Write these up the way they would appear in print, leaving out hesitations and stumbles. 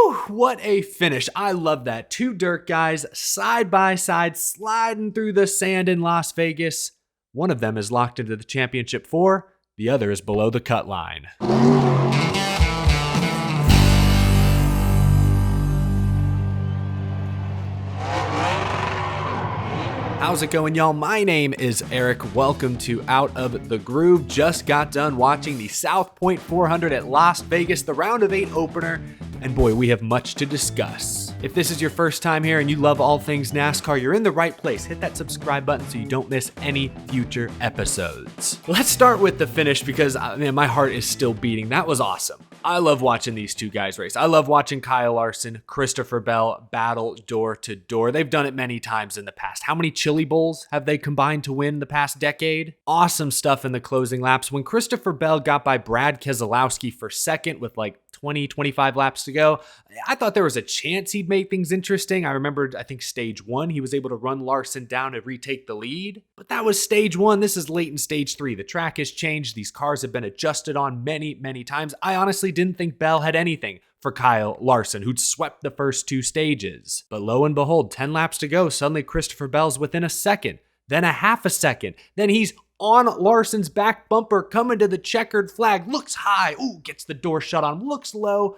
Whew, what a finish. I love that. Two dirt guys side by side sliding through the sand in Las Vegas. One of them is locked into the championship 4, the other is below the cut line. How's it going, y'all? My name is Eric. Welcome to Out of the Groove. Just got done watching the South Point 400 at Las Vegas, the round of 8 opener, and boy, we have much to discuss. If this is your first time here and you love all things NASCAR, you're in the right place. Hit that subscribe button so you don't miss any future episodes. Let's start with the finish because, man, my heart is still beating. That was awesome. I love watching these two guys race. I love watching Kyle Larson, Christopher Bell battle door to door. They've done it many times in the past. How many Chili Bowls have they combined to win the past decade? Awesome stuff in the closing laps. When Christopher Bell got by Brad Keselowski for second with like 25 laps to go, I thought there was a chance he'd make things interesting. I remembered, I think stage 1, he was able to run Larson down and retake the lead. But that was stage 1. This is late in stage 3. The track has changed. These cars have been adjusted on many times. I honestly didn't think Bell had anything for Kyle Larson, who'd swept the first 2 stages. But lo and behold, 10 laps to go, suddenly Christopher Bell's within a second, then a half a second, then he's on Larson's back bumper, coming to the checkered flag, looks high, ooh, gets the door shut on, looks low,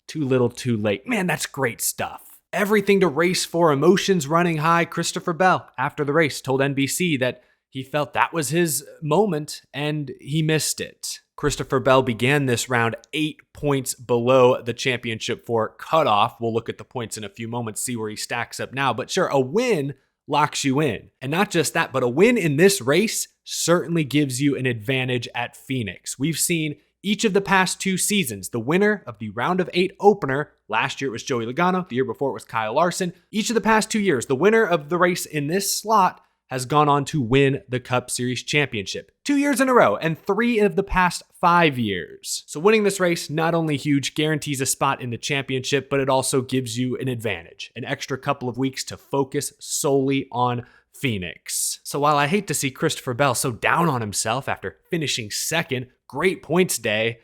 too little, too late. Man, that's great stuff. Everything to race for, emotions running high. Christopher Bell, after the race, told NBC that he felt that was his moment and he missed it. Christopher Bell began this round 8 points below the championship 4 cutoff. We'll look at the points in a few moments, see where he stacks up now. But sure, a win locks you in. And not just that, but a win in this race certainly gives you an advantage at Phoenix. We've seen each of the past 2 seasons, the winner of the round of 8 opener, last year it was Joey Logano, the year before it was Kyle Larson. Each of the past 2 years, the winner of the race in this slot has gone on to win the Cup Series championship 2 years in a row and 3 of the past 5 years. So winning this race, not only huge, guarantees a spot in the championship, but it also gives you an advantage, an extra couple of weeks to focus solely on Phoenix. So while I hate to see Christopher Bell so down on himself after finishing second, great points day,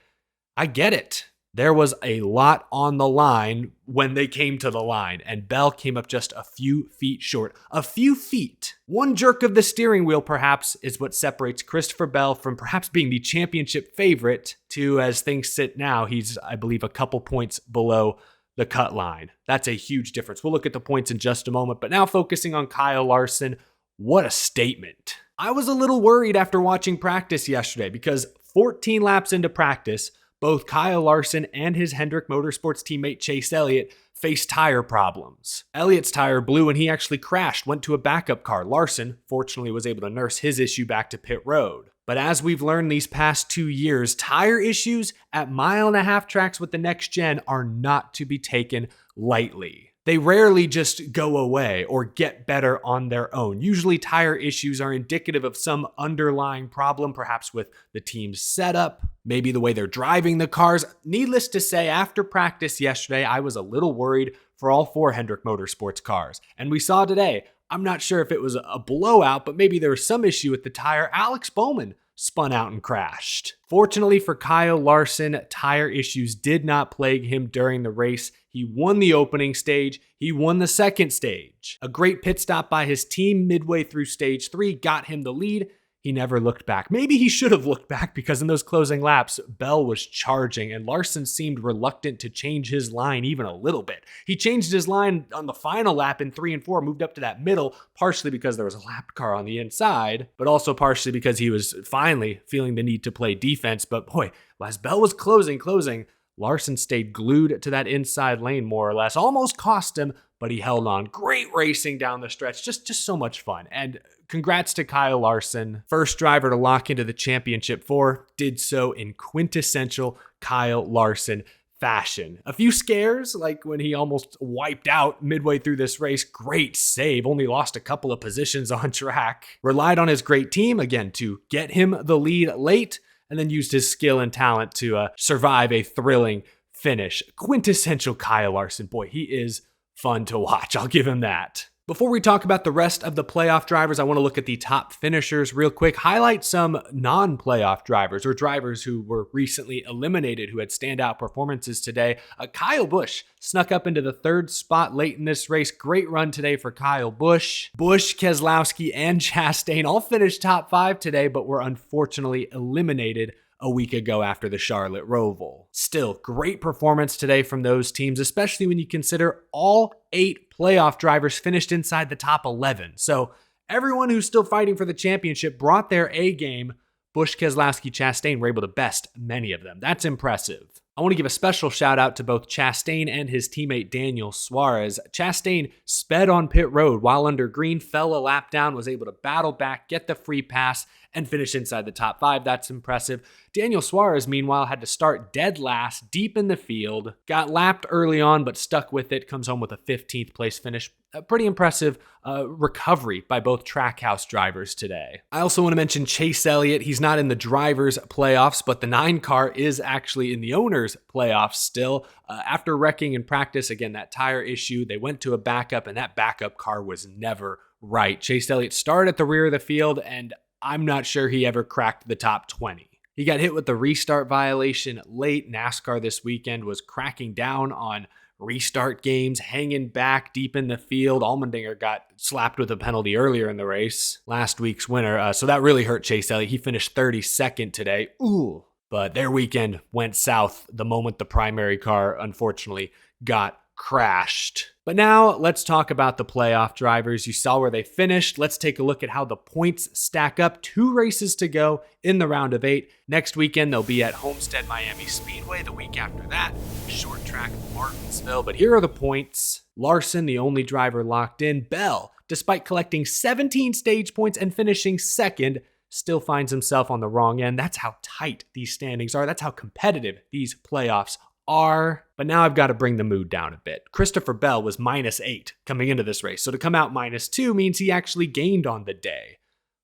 I get it. There was a lot on the line when they came to the line, and Bell came up just a few feet short. A few feet. One jerk of the steering wheel, perhaps, is what separates Christopher Bell from perhaps being the championship favorite to, as things sit now, he's, I believe, a couple points below the cut line. That's a huge difference. We'll look at the points in just a moment, but now focusing on Kyle Larson, what a statement. I was a little worried after watching practice yesterday because 14 laps into practice, both Kyle Larson and his Hendrick Motorsports teammate Chase Elliott faced tire problems. Elliott's tire blew and he actually crashed, went to a backup car. Larson, fortunately, was able to nurse his issue back to pit road. But as we've learned these past 2 years, tire issues at 1.5 mile tracks with the next gen are not to be taken lightly. They rarely just go away or get better on their own. Usually tire issues are indicative of some underlying problem, perhaps with the team's setup, maybe the way they're driving the cars. Needless to say, after practice yesterday, I was a little worried for all 4 Hendrick Motorsports cars. And we saw today, I'm not sure if it was a blowout, but maybe there was some issue with the tire. Alex Bowman spun out and crashed. Fortunately for Kyle Larson, tire issues did not plague him during the race. He won the opening stage. He won the second stage. A great pit stop by his team midway through stage 3 got him the lead. He never looked back. Maybe he should have looked back because in those closing laps, Bell was charging and Larson seemed reluctant to change his line even a little bit. He changed his line on the final lap in 3 and 4, moved up to that middle, partially because there was a lap car on the inside, but also partially because he was finally feeling the need to play defense. But boy, as Bell was closing, Larson stayed glued to that inside lane more or less, almost cost him, but he held on. Great racing down the stretch, just so much fun. And congrats to Kyle Larson. First driver to lock into the championship 4, did so in quintessential Kyle Larson fashion. A few scares, like when he almost wiped out midway through this race. Great save, only lost a couple of positions on track. Relied on his great team, again, to get him the lead late, and then used his skill and talent to survive a thrilling finish. Quintessential Kyle Larson. Boy, he is fun to watch. I'll give him that. Before we talk about the rest of the playoff drivers, I want to look at the top finishers real quick, highlight some non-playoff drivers or drivers who were recently eliminated who had standout performances today. Kyle Busch snuck up into the third spot late in this race. Great run today for Kyle Busch. Busch, Keselowski, and Chastain all finished top 5 today, but were unfortunately eliminated a week ago after the Charlotte Roval. Still, great performance today from those teams, especially when you consider all 8 playoff drivers finished inside the top 11. So everyone who's still fighting for the championship brought their A game. Busch, Keselowski, Chastain were able to best many of them. That's impressive. I want to give a special shout out to both Chastain and his teammate Daniel Suarez. Chastain sped on pit road while under green, fell a lap down, was able to battle back, get the free pass, and finish inside the top 5. That's impressive. Daniel Suarez, meanwhile, had to start dead last, deep in the field, got lapped early on, but stuck with it, comes home with a 15th place finish. A pretty impressive recovery by both Trackhouse drivers today. I also want to mention Chase Elliott. He's not in the drivers' playoffs, but the 9 car is actually in the owners' playoffs still. After wrecking in practice, again, that tire issue, they went to a backup, and that backup car was never right. Chase Elliott started at the rear of the field, and I'm not sure he ever cracked the top 20. He got hit with the restart violation late. NASCAR this weekend was cracking down on restart games, hanging back deep in the field. Allmendinger got slapped with a penalty earlier in the race, last week's winner. So that really hurt Chase Elliott. He finished 32nd today. Ooh. But their weekend went south the moment the primary car, unfortunately, got crashed. But now let's talk about the playoff drivers. You saw where they finished. Let's take a look at how the points stack up. 2 races to go in the round of 8. Next weekend, they'll be at Homestead Miami Speedway. The week after that, short track Martinsville. But here are the points. Larson, the only driver locked in. Bell, despite collecting 17 stage points and finishing 2nd, still finds himself on the wrong end. That's how tight these standings are. That's how competitive these playoffs are. But now I've got to bring the mood down a bit. Christopher Bell was -8 coming into this race. So to come out -2 means he actually gained on the day.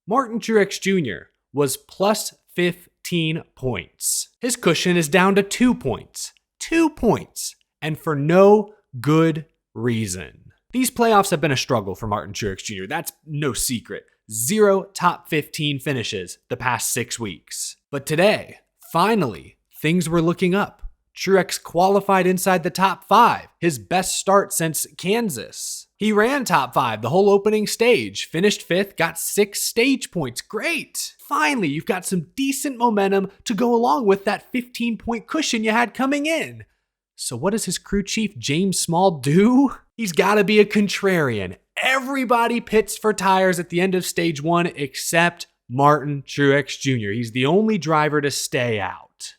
Martin Truex Jr. was +15 points. His cushion is down to 2 points. 2 points. And for no good reason. These playoffs have been a struggle for Martin Truex Jr. That's no secret. 0 top 15 finishes the past 6 weeks. But today, finally, things were looking up. Truex qualified inside the top 5, his best start since Kansas. He ran top 5 the whole opening stage, finished 5th, got 6 stage points. Great! Finally, you've got some decent momentum to go along with that 15-point cushion you had coming in. So what does his crew chief, James Small, do? He's got to be a contrarian. Everybody pits for tires at the end of stage 1 except Martin Truex Jr. He's the only driver to stay out.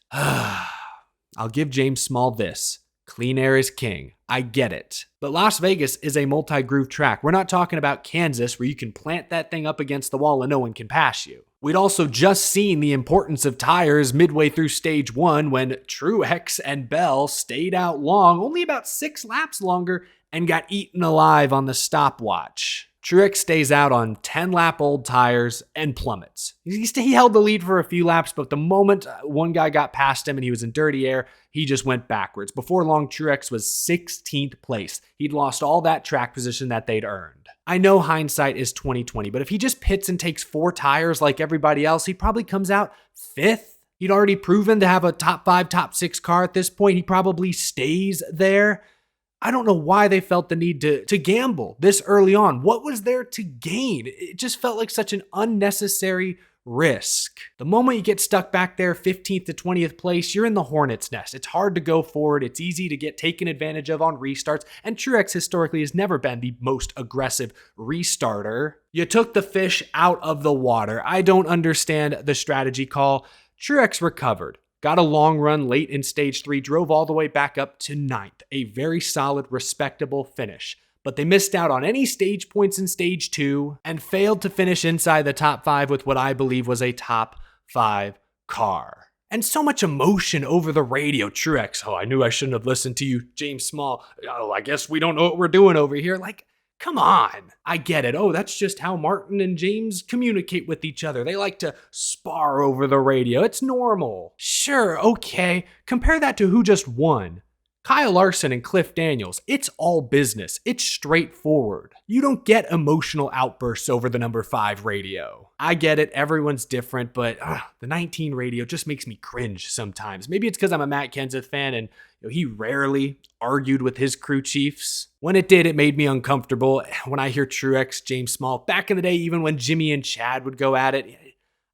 I'll give James Small this. Clean air is king. I get it. But Las Vegas is a multi-groove track. We're not talking about Kansas where you can plant that thing up against the wall and no one can pass you. We'd also just seen the importance of tires midway through stage 1 when Truex and Bell stayed out long, only about 6 laps longer, and got eaten alive on the stopwatch. Truex stays out on 10-lap-old tires and plummets. He held the lead for a few laps, but the moment one guy got past him and he was in dirty air, he just went backwards. Before long, Truex was 16th place. He'd lost all that track position that they'd earned. I know hindsight is 20/20, but if he just pits and takes 4 tires like everybody else, he probably comes out 5th. He'd already proven to have a top 5, top 6 car at this point. He probably stays there. I don't know why they felt the need to gamble this early on. What was there to gain? It just felt like such an unnecessary risk. The moment you get stuck back there, 15th to 20th place, you're in the hornet's nest. It's hard to go forward. It's easy to get taken advantage of on restarts. And Truex historically has never been the most aggressive restarter. You took the fish out of the water. I don't understand the strategy call. Truex recovered. Got a long run late in stage 3, drove all the way back up to 9th. A very solid, respectable finish. But they missed out on any stage points in stage 2 and failed to finish inside the top 5 with what I believe was a top 5 car. And so much emotion over the radio. Truex, I knew I shouldn't have listened to you. James Small, I guess we don't know what we're doing over here. Come on. I get it. That's just how Martin and James communicate with each other. They like to spar over the radio. It's normal. Sure, okay. Compare that to who just won. Kyle Larson and Cliff Daniels, it's all business. It's straightforward. You don't get emotional outbursts over the number 5 radio. I get it, everyone's different, but the 19 radio just makes me cringe sometimes. Maybe it's because I'm a Matt Kenseth fan and he rarely argued with his crew chiefs. When it did, it made me uncomfortable. When I hear Truex, James Small, back in the day, even when Jimmy and Chad would go at it,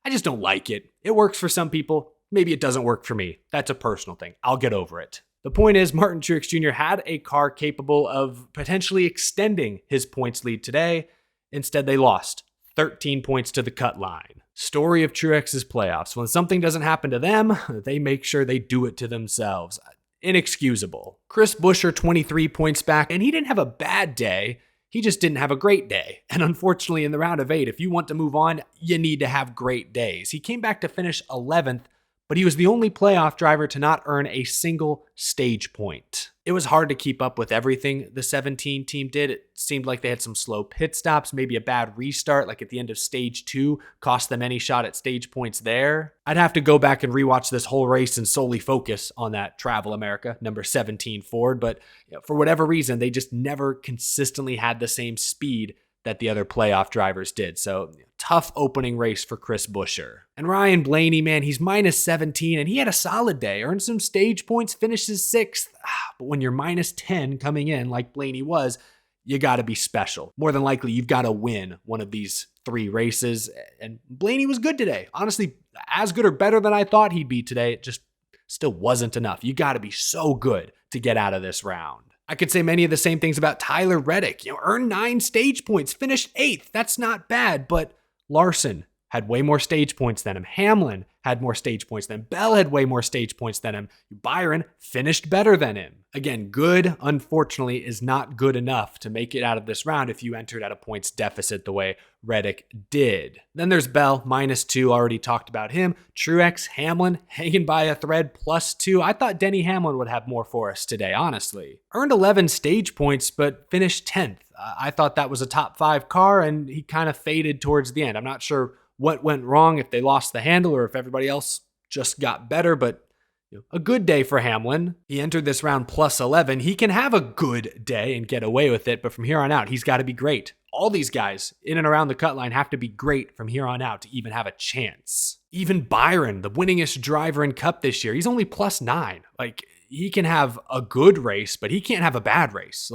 I just don't like it. It works for some people. Maybe it doesn't work for me. That's a personal thing. I'll get over it. The point is, Martin Truex Jr. had a car capable of potentially extending his points lead today. Instead, they lost 13 points to the cut line. Story of Truex's playoffs. When something doesn't happen to them, they make sure they do it to themselves. Inexcusable. Chris Buescher, 23 points back, and he didn't have a bad day. He just didn't have a great day. And unfortunately, in the round of 8, if you want to move on, you need to have great days. He came back to finish 11th, but he was the only playoff driver to not earn a single stage point. It was hard to keep up with everything the 17 team did. It seemed like they had some slow pit stops, maybe a bad restart, like at the end of stage 2, cost them any shot at stage points there. I'd have to go back and rewatch this whole race and solely focus on that Travel America number 17 Ford, but for whatever reason, they just never consistently had the same speed that the other playoff drivers did. So tough opening race for Chris Buescher. And Ryan Blaney, man, he's minus 17 and he had a solid day, earned some stage points, finishes 6th. But when you're minus 10 coming in like Blaney was, you got to be special. More than likely, you've got to win one of these 3 races. And Blaney was good today. Honestly, as good or better than I thought he'd be today. It just still wasn't enough. You got to be so good to get out of this round. I could say many of the same things about Tyler Reddick. Earned 9 stage points, finished 8th. That's not bad, but Larson had way more stage points than him. Hamlin had more stage points than him. Bell had way more stage points than him. Byron finished better than him. Again, good, unfortunately, is not good enough to make it out of this round if you entered at a points deficit the way Reddick did. Then there's Bell, -2, already talked about him. Truex, Hamlin, hanging by a thread, +2. I thought Denny Hamlin would have more for us today, honestly. Earned 11 stage points, but finished 10th. I thought that was a top 5 car, and he kind of faded towards the end. I'm not sure what went wrong, if they lost the handle or if everybody else just got better, but a good day for Hamlin. He entered this round +11. He can have a good day and get away with it, but from here on out, he's got to be great. All these guys in and around the cut line have to be great from here on out to even have a chance. Even Byron, the winningest driver in Cup this year, he's only +9. He can have a good race, but he can't have a bad race.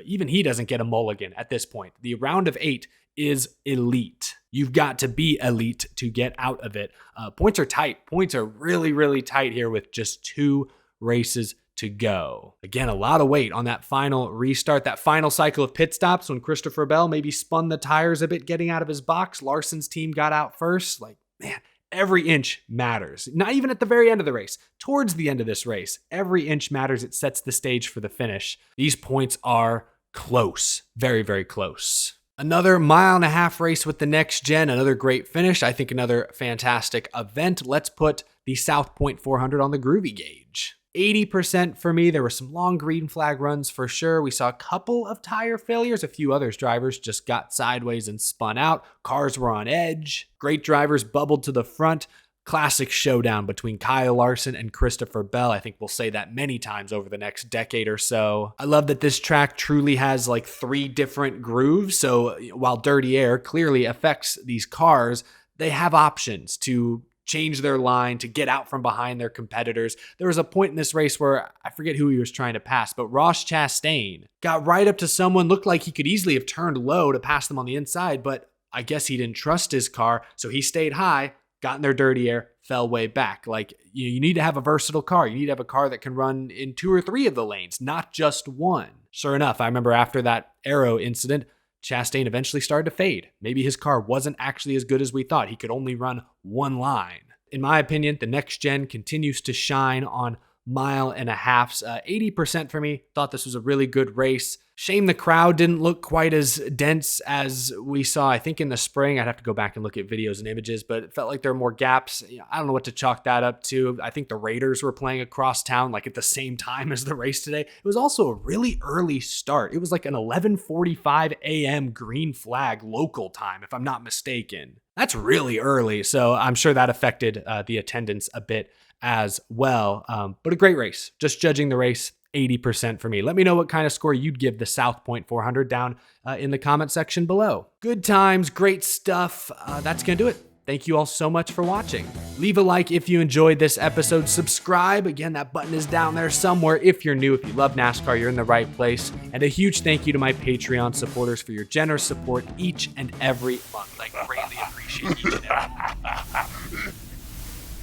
Even he doesn't get a mulligan at this point. The round of 8 is elite. You've got to be elite to get out of it. Points are tight. Points are really, really tight here with just 2 races to go. Again, a lot of weight on that final restart, that final cycle of pit stops when Christopher Bell maybe spun the tires a bit getting out of his box. Larson's team got out first. Man, every inch matters. Not even at the very end of the race. Towards the end of this race, every inch matters. It sets the stage for the finish. These points are close. Very, very close. Another 1.5-mile race with the next gen, another great finish. I think another fantastic event. Let's put the South Point 400 on the groovy gauge. 80% for me. There were some long green flag runs for sure. We saw a couple of tire failures. A few others drivers just got sideways and spun out. Cars were on edge. Great drivers bubbled to the front. Classic showdown between Kyle Larson and Christopher Bell. I think we'll say that many times over the next decade or so. I love that this track truly has 3 different grooves. So while dirty air clearly affects these cars, they have options to change their line, to get out from behind their competitors. There was a point in this race where I forget who he was trying to pass, but Ross Chastain got right up to someone, looked like he could easily have turned low to pass them on the inside, but I guess he didn't trust his car, so he stayed high, got in their dirty air, fell way back. You need to have a versatile car. You need to have a car that can run in 2 or 3 of the lanes, not just one. Sure enough, I remember after that Arrow incident, Chastain eventually started to fade. Maybe his car wasn't actually as good as we thought. He could only run one line. In my opinion, the next gen continues to shine on 1.5 miles. 80% for me. Thought this was a really good race. Shame the crowd didn't look quite as dense as we saw, I think, in the spring. I'd have to go back and look at videos and images, but it felt like there were more gaps. I don't know what to chalk that up to. I think the Raiders were playing across town at the same time as the race today. It was also a really early start. It was an 11:45 a.m. green flag local time, if I'm not mistaken. That's really early, so I'm sure that affected the attendance a bit as well. But a great race. Just judging the race, 80% for me. Let me know what kind of score you'd give the South Point 400 down in the comment section below. Good times, great stuff. That's going to do it. Thank you all so much for watching. Leave a like if you enjoyed this episode. Subscribe. Again, that button is down there somewhere. If you're new, if you love NASCAR, you're in the right place. And a huge thank you to my Patreon supporters for your generous support each and every month. I greatly appreciate each and every month.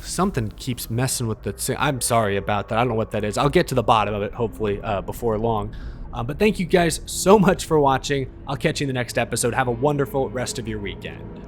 Something keeps messing with the... I'm sorry about that. I don't know what that is. I'll get to the bottom of it, hopefully, before long. But thank you guys so much for watching. I'll catch you in the next episode. Have a wonderful rest of your weekend.